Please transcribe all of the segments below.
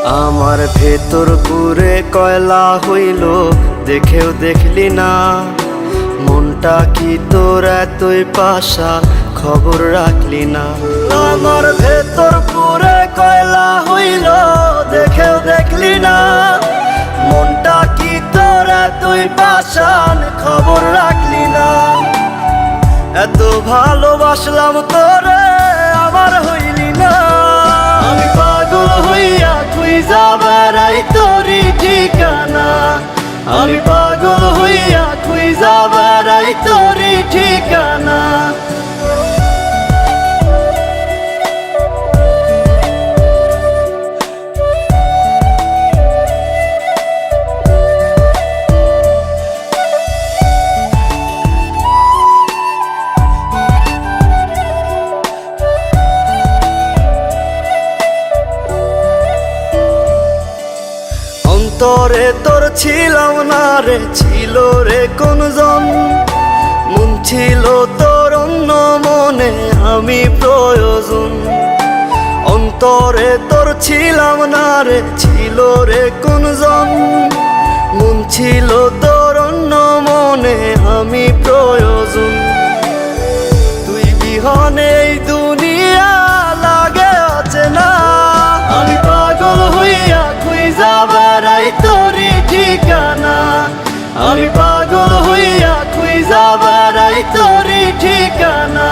আমার ভেতর পুরে কয়লা হইল, দেখেও দেখলি না। মনটা কি তোর এতই পাশা, খবর রাখলি না। আমার ভেতর পুরে কয়লা হইল, দেখেও দেখলি না। মনটা কি তোর এতই পাশান, খবর রাখলি না। এত ভালোবাসলাম তোরে, আমার হইলি না। আমি পাগল হইয়া খুঁজা বেড়াই তোরই ঠিকানা। আমি পাগল হইয়া খুঁজা বেড়াই তোরই ঠিকানা। অন্তরে তোর ছিলাম না রে, ছিল রে কোনজন। মন ছিল তোর অন্য মনে, আমি প্রয়োজন। অন্তরে তোর ছিলাম না রে, ছিল রে কোনজন। মন ছিল তোর অন্য মনে, আমি প্রয়োজন। তুই বিহনে এই দুনিয়া লাগে অচেনা। আমি পাগল হইয়া খুঁজা বেড়াই তোরই ঠিকানা। আমি পাগল হইয়া খুঁজা বেড়াই তোরই ঠিকানা।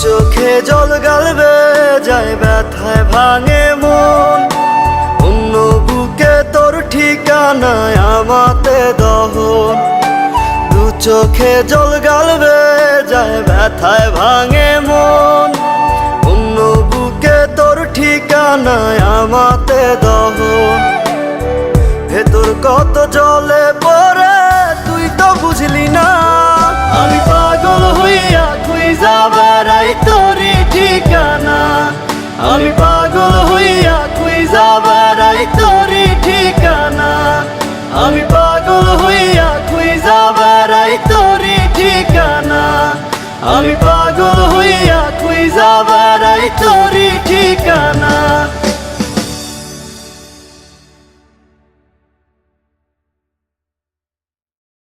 চোখে জল গালবে যায়, ব্যথায় ভাঙে মন। অন্য বুকে তোর ঠিকানায় আমাতে দহন। দু চোখে জল গালবে যায়, ব্যথায় ভাঙে মন। অন্য বুকে তোর ঠিকানায় আমাতে দহন। ভেতর কত জলে পড়ে তুই তো বুঝলি না। আমি পাগল হইয়া খুঁজা বেড়াই তোরই ঠিকানা। আমি পাগল হইয়া খুঁজা বেড়াই তোরই ঠিকানা। আমি পাগল হইয়া খুঁজা বেড়াই তোরই ঠিকানা। আমি পাগল হইয়া খুঁজা বেড়াই তোরই ঠিকানা।